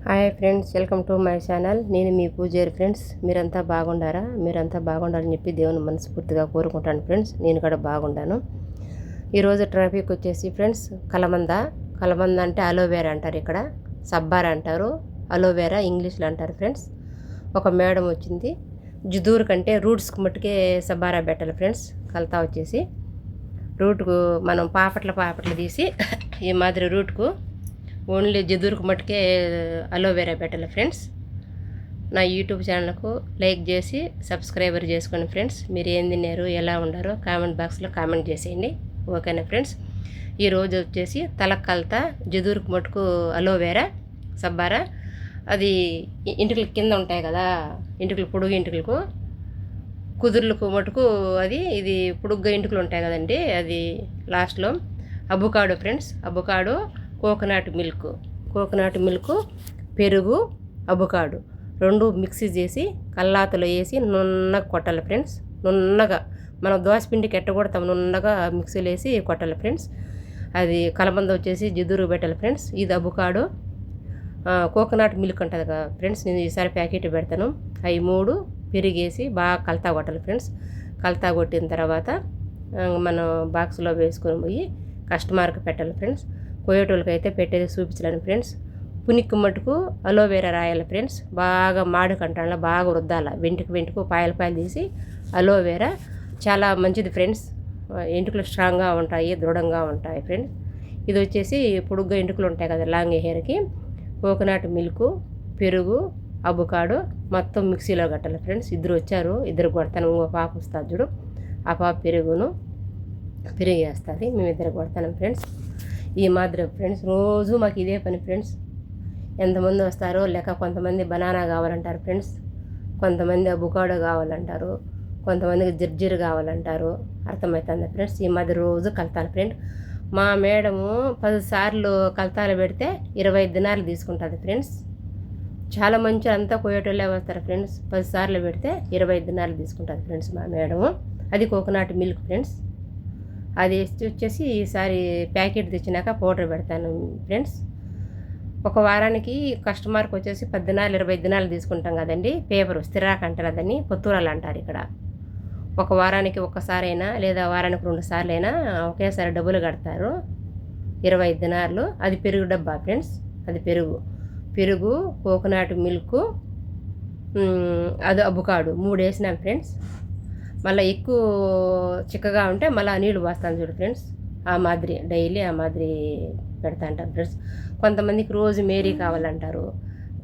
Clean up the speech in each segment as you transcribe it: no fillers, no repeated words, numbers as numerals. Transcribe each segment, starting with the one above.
Hi friends, welcome to my channel. నేను మీ పూజారి friends. మీరంతా బాగుండారా? మీరంతా బాగుండాలని చెప్పి దేవుని మనస్ఫూర్తిగా కోరుకుంటాను ఫ్రెండ్స్. నేను కూడా బాగుండాను. ఈరోజు ట్రాఫిక్ వచ్చేసి ఫ్రెండ్స్ కలమంద అంటే అలోవేరా అంటారు, ఇక్కడ సబ్బారా అంటారు, అలోవేరా ఇంగ్లీష్లో అంటారు ఫ్రెండ్స్. ఒక మేడం వచ్చింది, జుదూరు కంటే రూట్స్కి మట్టుకే సబ్బారా పెట్టాలి ఫ్రెండ్స్. కలతా వచ్చేసి రూట్కు మనం పాపట్లు తీసి ఈ మాదిరి రూట్కు ఓన్లీ జదురుకు మట్టుకే అలోవేరా పెట్టాలి ఫ్రెండ్స్. నా యూట్యూబ్ ఛానల్కు లైక్ చేసి సబ్స్క్రైబర్ చేసుకోండి ఫ్రెండ్స్. మీరు ఏం తిన్నారు, ఎలా ఉండారో కామెంట్ బాక్స్లో కామెంట్ చేసేయండి, ఓకేనా ఫ్రెండ్స్. ఈరోజు వచ్చేసి తలకల్త జదురుకు మట్టుకు అలోవేరా సబ్బారా, అది ఇంటికల కింద ఉంటాయి కదా, ఇంటికలు పొడుగు ఇంటికలకు కుదుర్లకు మటుకు ఇది పొడుగ్గా ఇంటికలు ఉంటాయి కదండి, అది లాస్ట్లో అబుకాడో ఫ్రెండ్స్. అబుకాడో కోకోనట్ మిల్క్, పెరుగు, అబుకాడు రెండు మిక్సీ చేసి కల్లాతలో వేసి నున్నగా కొట్టాలి ఫ్రెండ్స్. నున్నగా మనం దోసపిండికి ఎట్ట కొడతాం, నున్నగా మిక్సీలో వేసి కొట్టాలి ఫ్రెండ్స్. అది కలబంద వచ్చేసి జిదురు పెట్టాలి ఫ్రెండ్స్. ఇది అబుకాడు, కోకోనట్ మిల్క్ ఉంటుంది కదా ఫ్రెండ్స్, నేను ఈసారి ప్యాకెట్ పెడతాను. అవి మూడు పెరిగేసి బాగా కలతా కొట్టాలి ఫ్రెండ్స్. కలతా కొట్టిన తర్వాత మనం బాక్స్లో వేసుకొని పోయి కస్టమర్కి పెట్టాలి ఫ్రెండ్స్. కోయేటోళ్ళకి అయితే పెట్టేది చూపించలేను ఫ్రెండ్స్. పునికి మట్టుకు అలోవేరా రాయాలి ఫ్రెండ్స్. బాగా మాడు కంటాల బాగా రుద్దాల, వెంటుకు పాయలు తీసి. అలోవేరా చాలా మంచిది ఫ్రెండ్స్, ఎంటుకలు స్ట్రాంగ్గా ఉంటాయి, దృఢంగా ఉంటాయి ఫ్రెండ్స్. ఇది వచ్చేసి పొడుగ్గా ఎంటుకలు ఉంటాయి కదా లాంగ్ హెయిర్కి, కోకోనట్ మిల్క్, పెరుగు, అబుకాడు మొత్తం మిక్సీలో కట్టాలి ఫ్రెండ్స్. ఇద్దరు వచ్చారు, ఇద్దరు కొడతాను, ఇంకో పాప వస్తుంది చూడు, ఆ పాప పెరుగు వేస్తుంది, మేమిద్దరు కొడతాను ఫ్రెండ్స్. ఈ మాదిరి ఫ్రెండ్స్ రోజు మాకు ఇదే పని ఫ్రెండ్స్. ఎంతమంది వస్తారో లెక్క. కొంతమంది బనానా కావాలంటారు ఫ్రెండ్స్, కొంతమంది అబుకాడో కావాలంటారు, కొంతమందికి జర్జీరు కావాలంటారు. అర్థమవుతుంది ఫ్రెండ్స్. ఈ మాదిరి రోజు కలతాను ఫ్రెండ్. మా మేడము 10 సార్లు కలతాలు పెడితే 25 దినాలు తీసుకుంటుంది ఫ్రెండ్స్. చాలా మంచి అంతా కోయేటోళ్ళే వస్తారు ఫ్రెండ్స్. 10 సార్లు పెడితే 25 దినాలు తీసుకుంటుంది ఫ్రెండ్స్ మా మేడము. అది కోకోనట్ మిల్క్ ఫ్రెండ్స్. అది వచ్చేసి ఈసారి ప్యాకెట్ తెచ్చినాక పౌడర్ పెడతాను ఫ్రెండ్స్. ఒక వారానికి కస్టమర్కి వచ్చేసి 10 దినాలు 20 దినాలు తీసుకుంటాం కదండి. పేపరు స్థిరాక అంటారు, అదని పొత్తూరాలు అంటారు ఇక్కడ. ఒక వారానికి ఒక్కసారైనా లేదా వారానికి 2 సార్లు అయినా ఒకేసారి డబ్బులు కడతారు, 25 దినాలు. అది పెరుగు డబ్బా ఫ్రెండ్స్. అది పెరుగు, కోకోనట్ మిల్క్, అది అబుకాడు 3 వేసినాం ఫ్రెండ్స్. మళ్ళీ ఎక్కువ చిక్కగా ఉంటే మళ్ళీ నీళ్ళు పోస్తాను చూడు ఫ్రెండ్స్. ఆ మాదిరి డైలీ ఆ మాదిరి పెడతా అంటారు ఫ్రెండ్స్. కొంతమందికి రోజు మేరీ కావాలంటారు,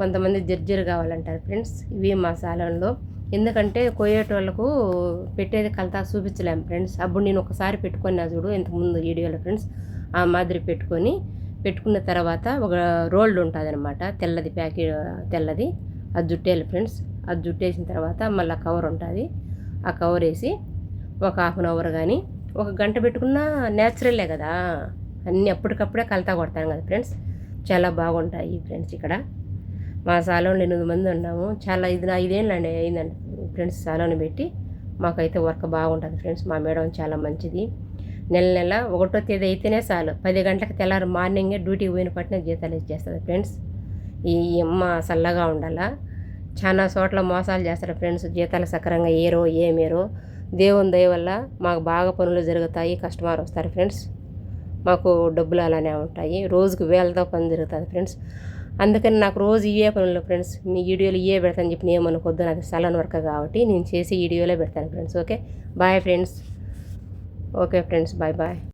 కొంతమంది జర్జీరు కావాలంటారు ఫ్రెండ్స్. ఇవి మా సాలంలో. ఎందుకంటే కోయేటోళ్ళకు పెట్టేది కలతా చూపించలేము ఫ్రెండ్స్. అప్పుడు నేను ఒకసారి పెట్టుకున్నా చూడు ఇంతకుముందు వీడియోలో ఫ్రెండ్స్. ఆ మాదిరి పెట్టుకున్న తర్వాత ఒక రోల్డ్ ఉంటుంది అనమాట, తెల్లది తెల్లది, అది జుట్టేయాలి ఫ్రెండ్స్. అది జుట్టేసిన తర్వాత మళ్ళీ కవర్ ఉంటుంది, ఆ కవర్ వేసి ఒక 1/2 అవర్ కానీ 1 గంట పెట్టుకున్నా న్యాచురల్లే కదా, అన్నీ అప్పటికప్పుడే కలతా కొడతాను కదా ఫ్రెండ్స్. చాలా బాగుంటాయి ఫ్రెండ్స్. ఇక్కడ మా సాలోన్లో 8 మంది ఉన్నాము. చాలా 5 ఏళ్ళు అయిందండి ఫ్రెండ్స్ సాలోన్ పెట్టి. మాకైతే వర్క్ బాగుంటుంది ఫ్రెండ్స్. మా మేడం చాలా మంచిది. నెల 1వ తేదీ అయితేనే చాలు, 10 గంటలకు తెల్లారు మార్నింగే డ్యూటీకి పోయిన పట్టిన జీతాలు ఇచ్చేస్తుంది ఫ్రెండ్స్. ఈ అమ్మ చల్లగా ఉండాలా. చాలా చోట్ల మోసాలు చేస్తారు ఫ్రెండ్స్, జీతాలు సక్రంగా ఏమేరో. దేవుని దయ వల్ల మాకు బాగా పనులు జరుగుతాయి, కస్టమర్ వస్తారు ఫ్రెండ్స్. మాకు డబ్బులు అలానే ఉంటాయి, రోజుకు వేలతో పని జరుగుతుంది ఫ్రెండ్స్. అందుకని నాకు రోజు ఇవే పనులు ఫ్రెండ్స్. మీ వీడియోలు ఇవే పెడతాను చెప్పి నేను ఏమనుకోద్దు, నాకు సలన్ వర్క్ కాబట్టి నేను చేసి వీడియోలో పెడతాను friends. Okay bye friends. Okay friends, bye.